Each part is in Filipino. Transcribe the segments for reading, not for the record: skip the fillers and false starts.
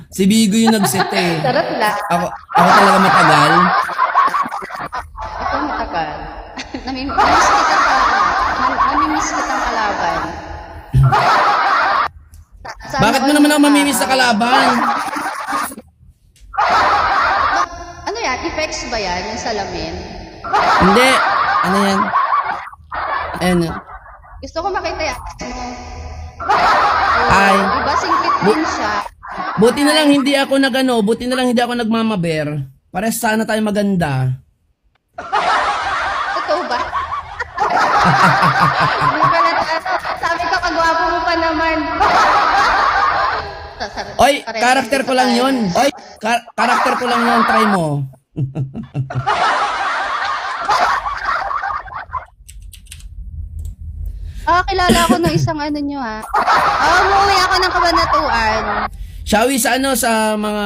Si Bigo yung nag-set eh. Charot lang. Ako talaga matagal. Ikaw matagal. Namimiss kitang kalaban. Bakit mo naman ako mamimiss sa kalaban? Ano yan? Effects ba yan? Yung salamin? Hindi. Ano yan? Ano? Gusto ko makita yan. Ay. Diba singkit din siya? Buti na lang hindi ako nagmamaber. Pares sana tayo maganda. Totoo ba? Sabi ko, kagwapo mo pa naman. Oy, karakter ko lang yun. Karakter ko lang yun. Try mo. Kilala ko ng isang ano nyo ha. Umuwi ako ng Kabanatuan. Shawi sa mga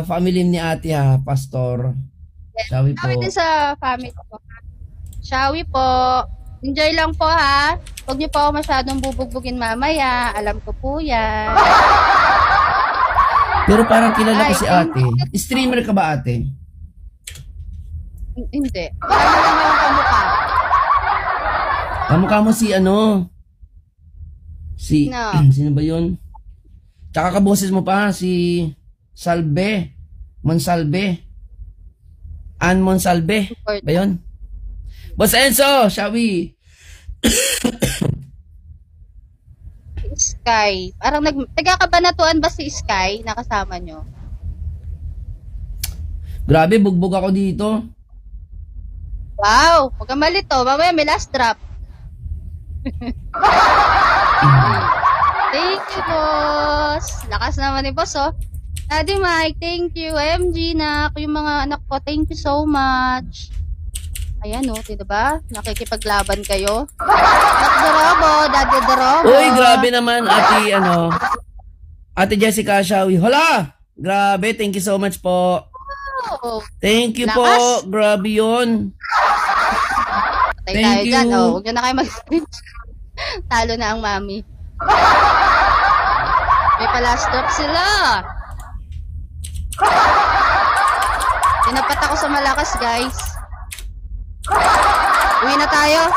family ni ate ha, pastor. Shawi po. Shawi din sa family ko. Shawi po. Enjoy lang po ha. Huwag niyo po ako masyadong bubugbugin mamaya. Alam ko po yan. Pero parang kilala ko si ate. Streamer ka ba ate? Hindi. Marami lang akong kamukha. Kamukha mo si sino ba yun? Tsaka kaboses mo pa si Salve. Monsalve. Ann Monsalve. Ba yun? Boss Enzo, Shawi. Sky. Parang taga-Kabanatuan ba si Sky? Nakasama nyo? Grabe, bugbog ako dito. Wow! Huwag kang malito. Mamaya may last drop. Thank you, boss. Lakas naman ni boss, oh. Daddy Mike, thank you. MG, nak. Yung mga anak ko, thank you so much. Ayan, oh. Diba? Nakikipaglaban kayo. Daddy Dorobo. Uy, grabe naman, Ate Jessica Shawi. Hala! Grabe, thank you so much po. Oh, thank you lakas po. Grabe yun. Thank you. Dyan. Oh, huwag na kayo talo na ang mami. May pa-last drop sila. Tinapat ako sa malakas, guys. Uwi na tayo.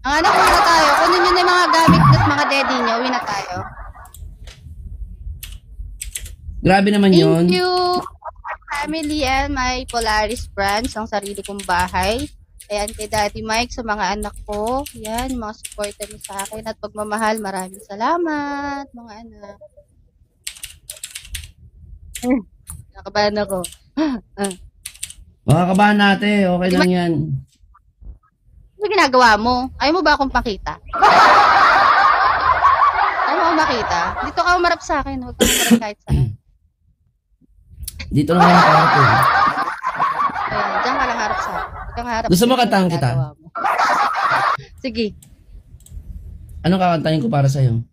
Ang anak, uwi na tayo. Kunin nyo na yung mga gamit at mga daddy nyo. Uwi na tayo. Grabe naman yun. Thank you, family and my Polaris brands, ang sarili kong bahay. Ayan, kay Daddy Mike, sa mga anak ko. Yan, mga supporter mo sa akin at pagmamahal. Maraming salamat, mga anak. Nakabahan ako. Makakabahan natin. Okay lang yan. Ano ginagawa mo? Ayaw mo ba akong pakita? Ayaw mo akong makita? Dito ka umarap sa akin. Huwag ka umarap kahit saan. Dito lang ako nakaharap. Ayan, dyan ka lang harap sa akin. Gusto mo kantahan kita? Sige. Anong kakantahin ko para sa'yo?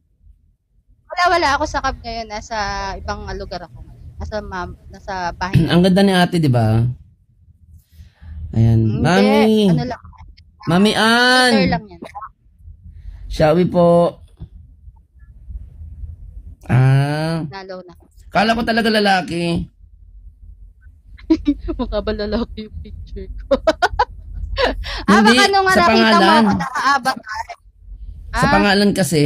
Wala ako sa cab ngayon. Nasa ibang lugar ako. Nasa bahay. Ang ganda ni ate, di ba? Ayan. Mami! Ano lang? Mami Ann! Filter lang yan. Shawi po. Nalo na. Kala ko talaga lalaki. Mukha ba lalaki yung picture ko? Hindi, baka nung sa nakita pangalan. mo ako naka-avatar. Sa pangalan kasi.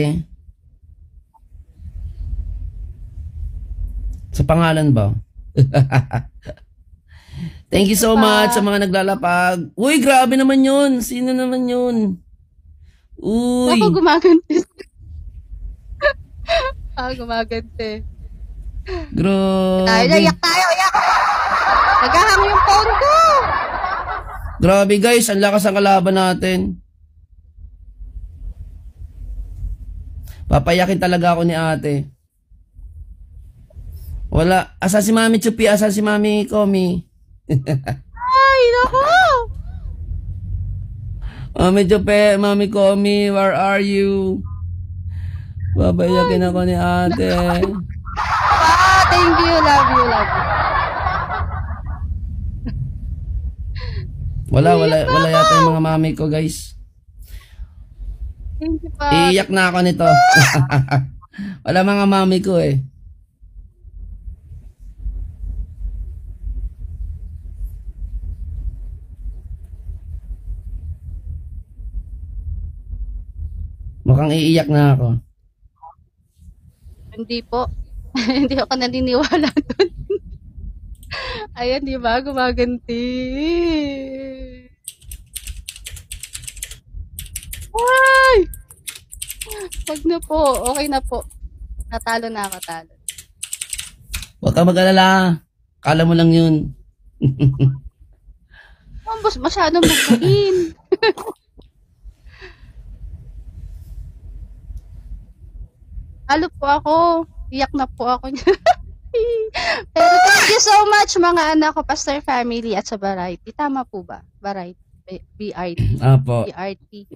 Sa pangalan ba? Thank you so much sa mga naglalapag. Uy, grabe naman yun. Sino naman yun? Uy. Ako gumaganti. Gumaganti. Grabe. Iyak tayo. Naghahang yung phone ko. Grabe guys, ang lakas ang kalaban natin. Papayakin talaga ako ni ate. Wala. Asa si Mami Chupi? Asa si Mami Komi? Ay, naku. Mami Chupi, Mami Komi, where are you? Papayakin ako ni ate. Thank you. Love you. Wala yata yung mga mami ko, guys. Thank you pa. Iiyak na ako nito. Wala mga mami ko eh. Mukhang iiyak na ako. Hindi po. Hindi ako naniniwala doon. Ayan, di ba? Gumaganti. Ay! Wag na po. Okay na po. Natalo na ako, talo. Huwag ka mag-alala. Kala mo lang yun. Ang boss, masyadong bugbuin. Talo po ako. Iyak na po ako. Pero thank you so much mga anak ko, Pastor Family at sa Variety. Tama po ba? Variety. BRT. Apo. BRT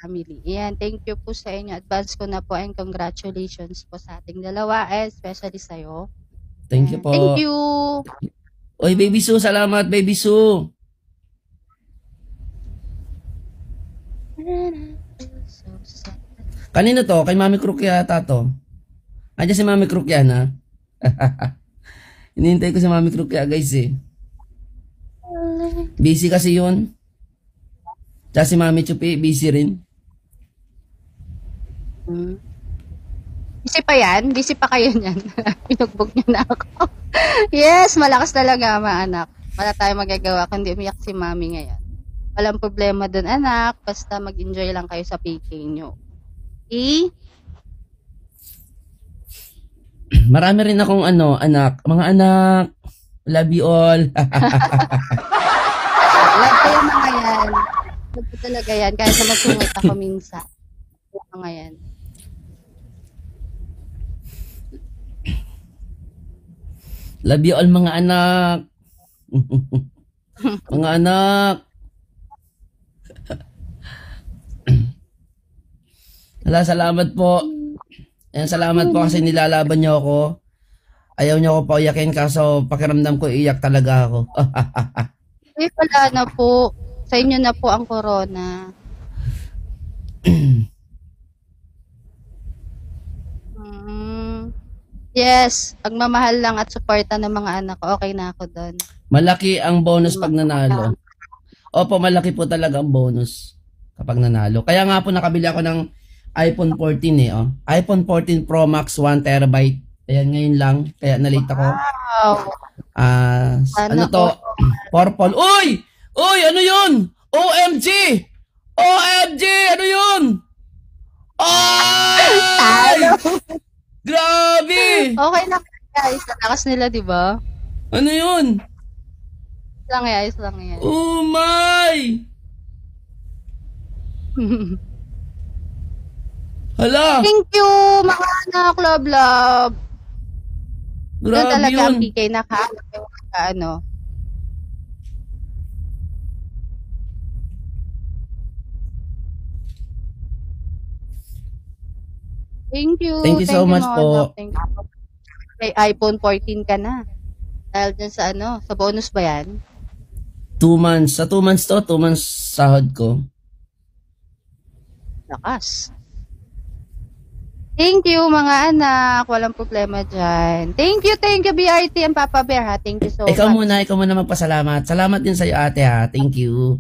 Family. Ayan, thank you po sa inyo. Advance ko na po and congratulations po sa ating dalawa and especially sa'yo. Thank you po. Thank you. Oy, Baby Sue, salamat, Baby Sue. Kanino to? Kay Mami Crook yata to. Andiyan si Mami Crook yan, ha? Hinihintay ko si Mami Crook ya, guys, eh. Busy kasi yun. Tsaka si Mami Chupi, busy rin. Busy pa yan? Busy pa kayo niyan? Pinugbog niyo na ako. Yes, malakas talaga mga anak. Wala tayong magagawa kundi umiyak si Mami ngayon. Walang problema dun anak. Basta mag-enjoy lang kayo sa PK nyo. Marami rin akong anak. Mga anak, love you all. Love ko yung mga yan. Love ko talaga yan. Kahit na magsungit ako minsan. Yung mga yan. Love you all mga anak. Mga anak. Salamat po. Ayan, salamat po kasi nilalaban niyo ako. Ayaw niyo ako pauyakin kaso pakiramdam ko iiyak talaga ako. Eh, wala na po. Sa inyo na po ang corona. Yes, pagmamahal lang at suporta ng mga anak ko, okay na ako doon. Malaki ang bonus pag nanalo. Opo, malaki po talaga ang bonus kapag nanalo. Kaya nga po nakabili ako ng iPhone 14 eh. Oh. iPhone 14 Pro Max 1TB. Ayan, ngayon lang. Kaya nalate ako. Wow. Ano to? Purple. Uy! Uy! Ano yun? OMG! OMG! Ano yun? Ay! Grabe! Okay na guys. Lakas nila, di ba? Ano yun? Ayos lang yan. Oh my! Hala! Thank you, mga anak, love. Doon Grabe talaga ang yun. PK ano. Thank you. Thank you so much mga po. anak. Thank you. May iPhone 14 ka na. Dahil dyan sa sa bonus ba yan? 2 months. Sa 2 months to, 2 months sahod ko. Lakas. Thank you, mga anak. Walang problema dyan. Thank you, BRT and Papa Bear, ha. Thank you so Ikaw much. ikaw muna magpasalamat. Salamat din sa'yo, ate, ha. Thank you.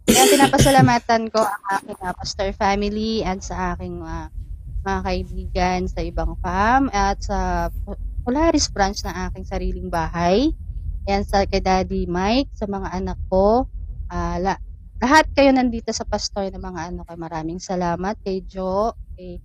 Kaya pinapasalamatan ko ang aking Pastor Family at sa aking mga kaibigan sa ibang farm at sa Polaris branch ng aking sariling bahay. Yan sa kay Daddy Mike, sa mga anak ko. Lahat kayo nandito sa pastor ng mga anak ko. Maraming salamat kay Jo, kay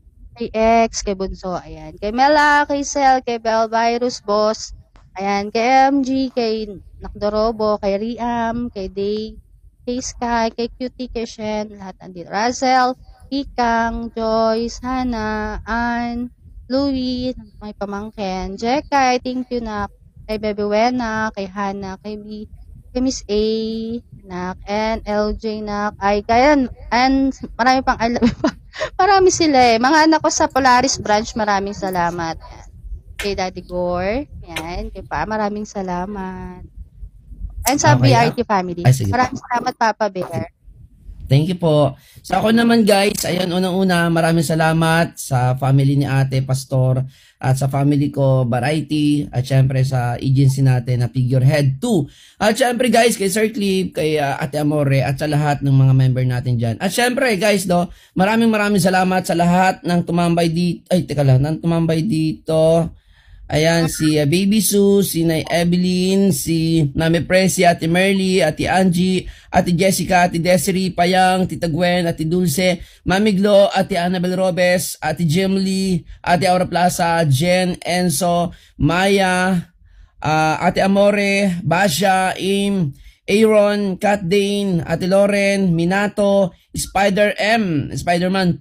X, kay Bunso, ayan. Kay Mela, kay Sel, kay Bell Virus Boss, ayan, kay MG, kay Nakdorobo, kay Riam, kay Day, kay Sky, kay Cutie, kay Shen, lahat nandito. Razel, Ikang, Joyce, Hannah, Ann, Louie, may pamangkin, Jekay, thank you na, kay Bebe Wena, kay Hannah, kay Miss A, nak, and LJ, nak, ay, kayan, and marami pang, marami sila eh. Mga anak ko sa Polaris branch, maraming salamat. Yan. Kay Daddy Gore, yan, kay Pa, maraming salamat. And sa Okay, BRT family, Ay, sige. maraming salamat, Papa Bear. Thank you po. So ako naman guys, ayan, unang-una, maraming salamat sa family ni Ate Pastor at sa family ko, Variety, at syempre sa agency natin na Figurehead 2. At syempre guys, kay Sir Clip, kay Ate Amore, at sa lahat ng mga member natin dyan. At syempre guys, maraming salamat sa lahat ng tumambay dito. Ay, teka lang, ng tumambay dito. Ayan, si Baby Sue, si Nay Evelyn, si Mami Presi, Ate Merly, Ate Angie, Ate Jessica, Ate Desiree, Payang, Tita Gwen, Ate Dulce, Mami Glo, Ate Annabel Robes, Ate Jim Lee, Ate Aura Plaza, Jen, Enzo, Maya, Ate Amore, Basha, Im, Aaron, Kat Dane, Ate Lauren, Minato, Spider-Man,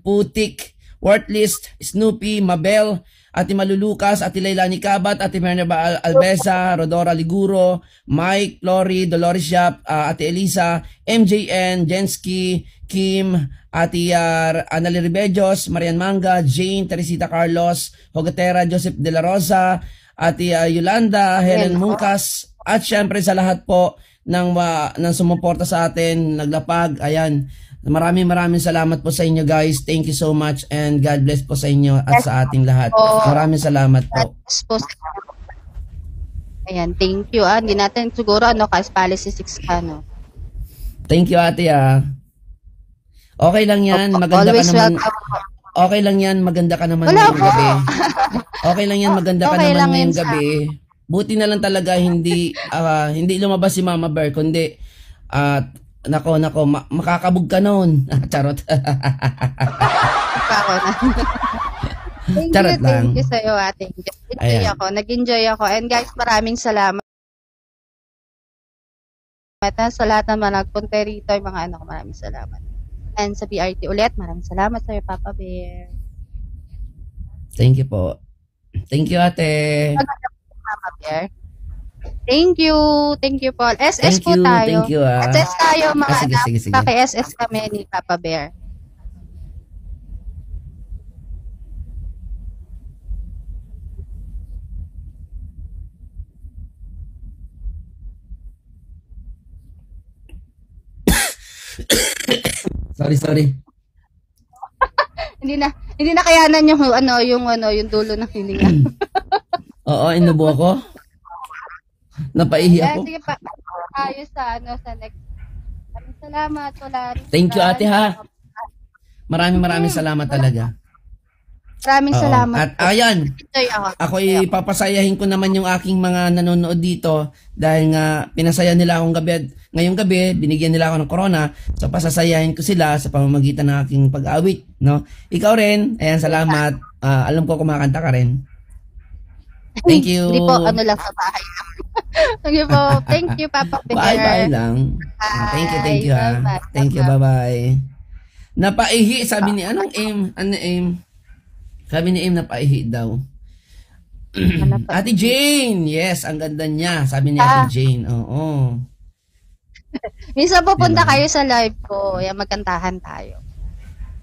Putik, Worthless, Snoopy, Mabel, Ate Malulukas, Ate Lailani Kabat, Ate Merna Albesa, Rodora Liguro, Mike, Lori, Dolores Yap, Ate Elisa, MJN, Jensky, Kim, Ate Anali Ribellos, Marian Manga, Jane, Teresita Carlos, Hogatera, Joseph De La Rosa, Ate Yolanda, Helen Mungkas, at syempre sa lahat po ng sumuporta sa atin, naglapag, ayan. Maraming salamat po sa inyo guys. Thank you so much and God bless po sa inyo at sa ating lahat. Maraming salamat po. Ayan, thank you. Hindi natin siguro kasi policy 6 ka, no? Thank you ate Okay lang yan, maganda ka naman. Okay lang yan, maganda ka naman ngayong gabi. Okay lang yan, maganda ka naman ngayong gabi. Buti na lang talaga hindi lumabas si Mama Bear, kundi nako, makakabog ka noon. Charot. Charot lang. Thank you sa'yo, ate. Nag-enjoy ako. And guys, maraming salamat. Sa lahat naman nagpunta rito, yung mga anak ko, maraming salamat. And sa BRT ulit, maraming salamat sa'yo, Papa Bear. Thank you po. Thank you, ate. Papa Bear. Thank you Paul. SS po tayo. Thank you. SS tayo mga anak. Sige. Paki-SS kami ni Papa Bear. Sorry. hindi na kayanan yung dulo ng hininga. Oo, inubo ako. Napaihi ako. Sige pa. Ayos sa next. Maraming salamat. Thank you ate ha. Maraming salamat talaga. Maraming salamat. At ayan, ako ipapasayahin ko naman yung aking mga nanonood dito dahil nga pinasaya nila akong ngayong gabi, binigyan nila ako ng corona, so pasasayahin ko sila sa pamamagitan ng aking pag-awit, no? Ikaw rin, ayan, salamat. Alam ko kumakanta ka rin. Thank you. Hindi po, lang sa bahay. Sige po. Thank you, Papa Bear. Bye lang. Thank you ha. Thank you, bye-bye. Napaihi, sabi ni aim? Sabi ni aim napaihi daw. Ate Jane, yes, ang ganda niya. Sabi ni Ate Jane, oo. Minsan pupunta kayo sa live ko, magkantahan tayo.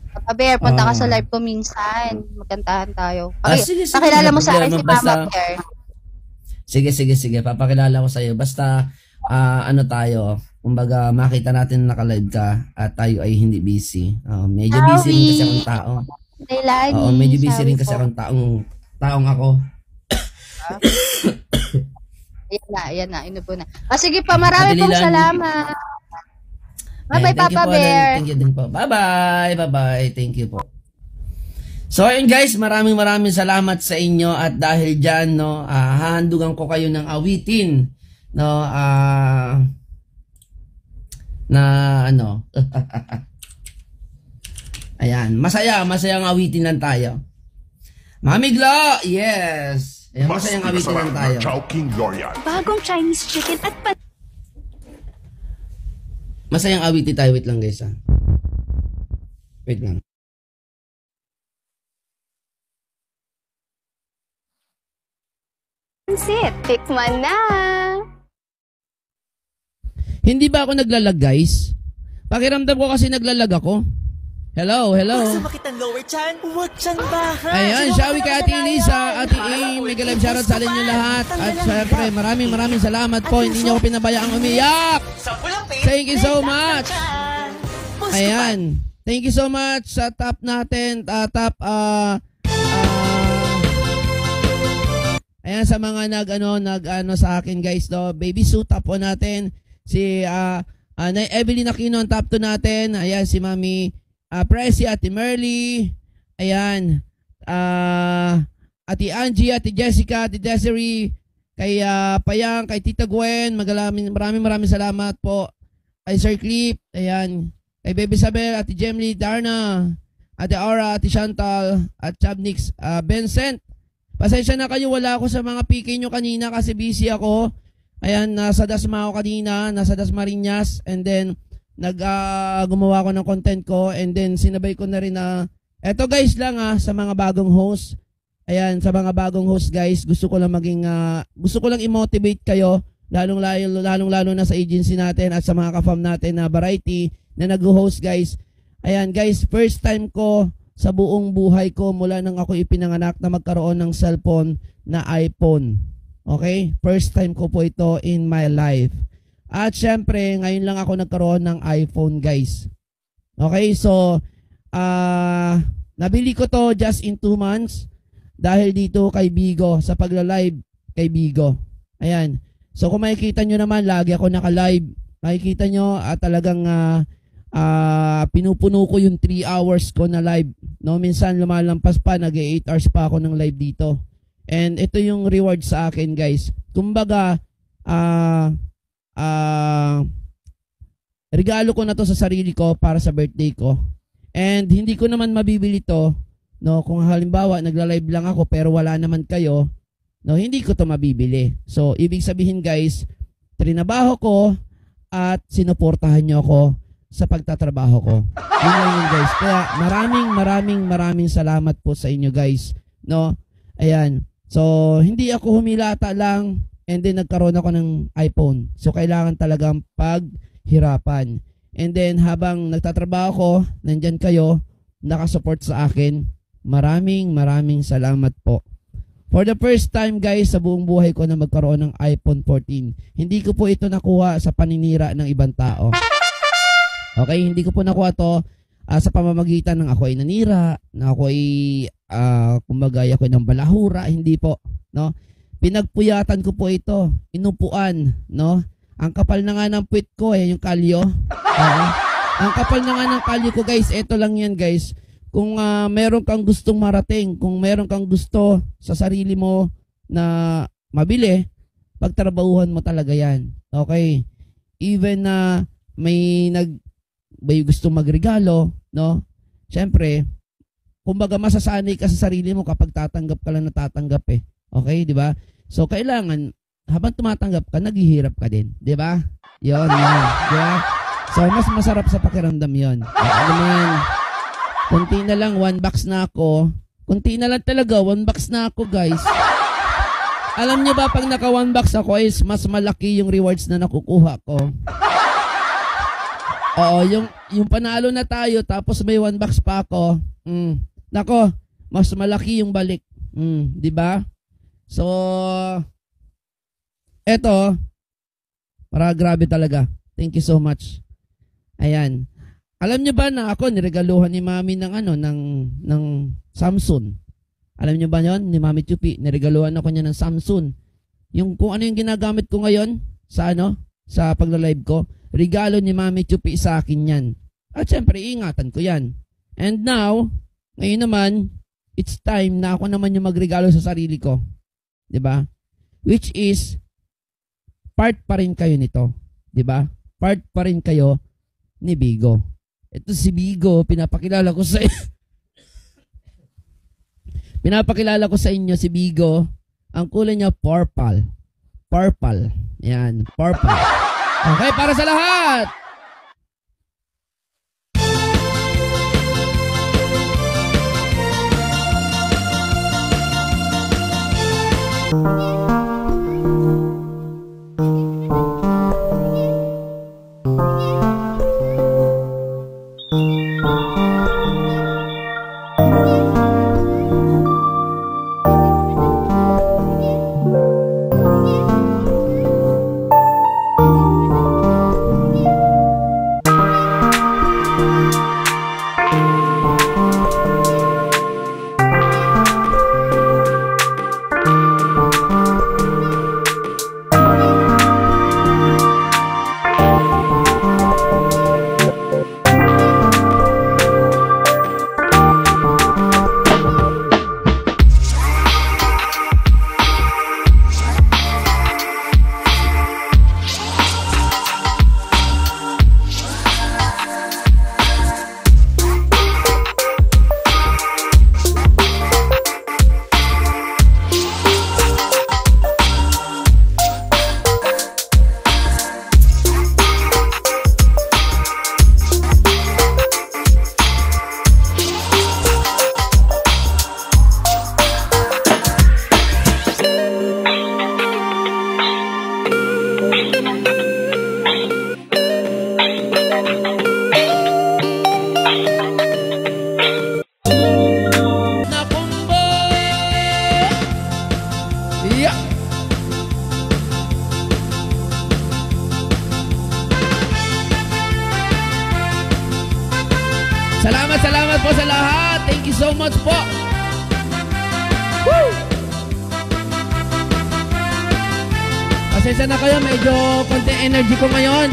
Papa Bear, punta ka sa live ko minsan. Magkantahan tayo. Sige. Pakilala mo sa akin si Mama Bear. Sige. Papakilala ko sa iyo. Basta, tayo. Kumbaga, makita natin naka-live ka at tayo ay hindi busy. Medyo busy rin kasi akong tao. Medyo busy rin kasi akong taong ako. Ayan na. Inubo na. Sige pa, marami pong salamat. Bye-bye, Papa Bear. Thank you din po. Bye-bye. Thank you po. So, ayun guys, maraming salamat sa inyo at dahil dyan, no, hahandugan ko kayo ng awitin, no, ayan, masayang awitin lang tayo. Mami Glo, yes. Ayan, masayang awitin lang tayo. Bagong Chinese chicken at Masayang awitin tayo. Wait lang guys, Wait lang. Sit, tikman na! Hindi ba ako naglalag guys? Pakiramdam ko kasi naglalag ako. Hello. Sumakit ang lower chan, huwag chan bahay. Ayan, shawi kay Ate Elisa, Ate A, mega live shoutout sa inyo lahat. At syempre, maraming salamat po. Hindi niyo ako pinabayaang umiyak. Thank you so much. Ayan. Thank you so much sa top natin. Ayan sa mga nag sa akin guys, no. Baby suit top po natin. Si Evelyn Aquino top 2 natin. Ayan si Mami Presi, Ate Merly. Ayan. Ate Angie, Ate Jessica, Ate Desiree, kay Payang, kay Tita Gwen, maraming salamat po. Kay Sir Clip, ayan. Kay Baby Isabel, Ate Jemly, Darna, Ate Aura, Ate Chantal, at Chabnix, Vincent. Pasensya na kayo, wala ako sa mga PK nyo kanina kasi busy ako. Ayan, nasa Dasma ako kanina, nasa Dasmariñas, and then gumawa ko ng content ko, and then sinabay ko na rin na, eto guys lang sa mga bagong host. Ayan, sa mga bagong host guys, gusto ko lang i-motivate kayo, lalong-lalo na sa agency natin at sa mga ka-fam natin na variety na nag-host guys. Ayan guys, first time ko sa buong buhay ko mula nang ako ipinanganak na magkaroon ng cellphone na iPhone. Okay? First time ko po ito in my life. At syempre, ngayon lang ako nagkaroon ng iPhone guys. Okay, so nabili ko to just in 2 months. Dahil dito kay Bigo, sa pagla-live kay Bigo. Ayan. So kung makikita nyo naman, lagi ako naka-live. Makikita nyo, talagang pinupuno ko yung 3 hours ko na live. No, minsan lumalampas pa, nag-8 hours pa ako ng live dito. And ito yung reward sa akin, guys. Kumbaga, regalo ko na to sa sarili ko para sa birthday ko. And hindi ko naman mabibili to. No, kung halimbawa nagla-live lang ako pero wala naman kayo, no, hindi ko to mabibili. So, ibig sabihin guys, trinabaho ko at sinuportahan nyo ako sa pagtatrabaho ko. Yun lang yun guys. Kaya maraming salamat po sa inyo guys. No, ayan. So, hindi ako humilata lang and then nagkaroon ako ng iPhone. So, kailangan talagang paghirapan. And then, habang nagtatrabaho ko, nandyan kayo, nakasupport sa akin. Maraming salamat po. For the first time guys sa buong buhay ko na magkaroon ng iPhone 14. Hindi ko po ito nakuha sa paninira ng ibang tao. Okay, hindi ko po nakuha to sa pamamagitan ng ako ay nanira, na ako ay kumbaga ako ay ng balahura, hindi po, no? Pinagpuyatan ko po ito, inupuan, no? Ang kapal na nga ng puwit ko, yung kalyo. Ang kapal na nga ng kalyo ko guys, ito lang yan guys. Kung meron kang gustong marating, kung meron kang gusto sa sarili mo na mabili, pagtrabahuhan mo talaga yan. Okay? Even na may gustong magregalo, no? Siyempre, kumbaga masasanay ka sa sarili mo kapag tatanggap ka lang natatanggap eh. Okay, di ba? So, kailangan, habang tumatanggap ka, naghihirap ka din. Di ba? Yun. Di ba? So, mas masarap sa pakiramdam yun. Alam kunti na lang, 1 box na ako. Kunti na lang talaga, 1 box na ako, guys. Alam nyo ba, pag naka 1 box ako is mas malaki yung rewards na nakukuha ko. Oo, yung panalo na tayo, tapos may 1 box pa ako. Nako, mas malaki yung balik. Di ba? So, eto, grabe talaga. Thank you so much. Ayan. Alam niyo ba na ako niregaluhan ni Mami ng ng Samsung? Alam niyo ba 'yon? Ni Mami Chupi, niregaluhan ako niya ng Samsung. Yung kung ano yung ginagamit ko ngayon sa sa pagla-live ko, regalo ni Mami Chupi sa akin 'yan. At syempre, ingatan ko 'yan. And now, ngayon naman, it's time na ako naman yung magregalo sa sarili ko. 'Di ba? Which is part pa rin kayo nito, 'di ba? Part pa rin kayo ni Bigo. Ito si Bigo, pinapakilala ko sa inyo si Bigo. Ang kulay niya purple. Purple. Yan, purple. Okay, para sa lahat. Yeah. Salamat po sa lahat. Thank you so much po. Woo! Pasensya na kayo, medyo konti energy ko ngayon.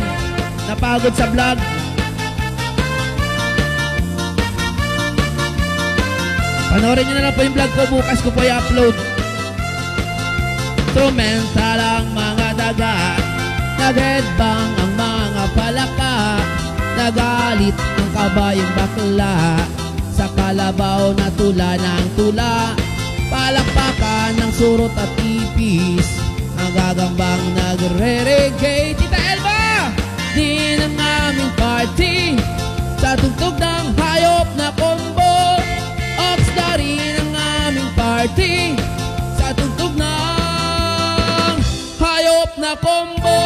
Napagod sa vlog. Panoorin nyo na lang po yung vlog ko. Bukas ko po i-upload. Instrumental ang mga daga, nag-headbang ang mga palaka, nagalit ang kabayong bakla, sa kalabaw na tula ng tula, palakpakan ng surot at ipis, ang gagambang nagre-reggae. Tita Elma, din ang aming party, sa tugtog ng hayop na combo. Oxda rin ang aming party, sa tugtog ng hayop na combo.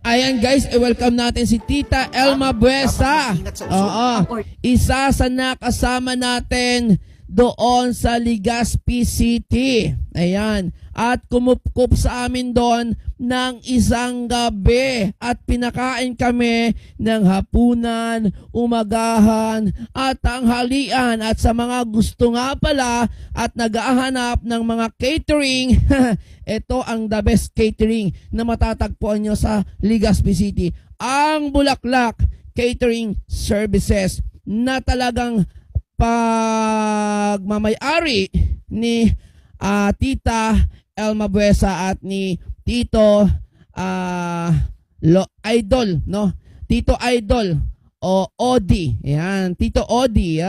Ayan guys, welcome natin si Tita Elma Buesa. Oo, isa sa nakasama natin doon sa Legazpi City. Ayan, at kumupkup sa amin doon ng isang gabi at pinakain kami ng hapunan, umagahan at tanghalian. At sa mga gusto nga pala at naghahanap ng mga catering, ito ang the best catering na matatagpuan nyo sa Legazpi City. Ang Bulaklak Catering Services na talagang pagmamay-ari ni Tita Elma Buesa at ni Tito Idol, no? Tito Idol o Odi. Yan, Tito Odi.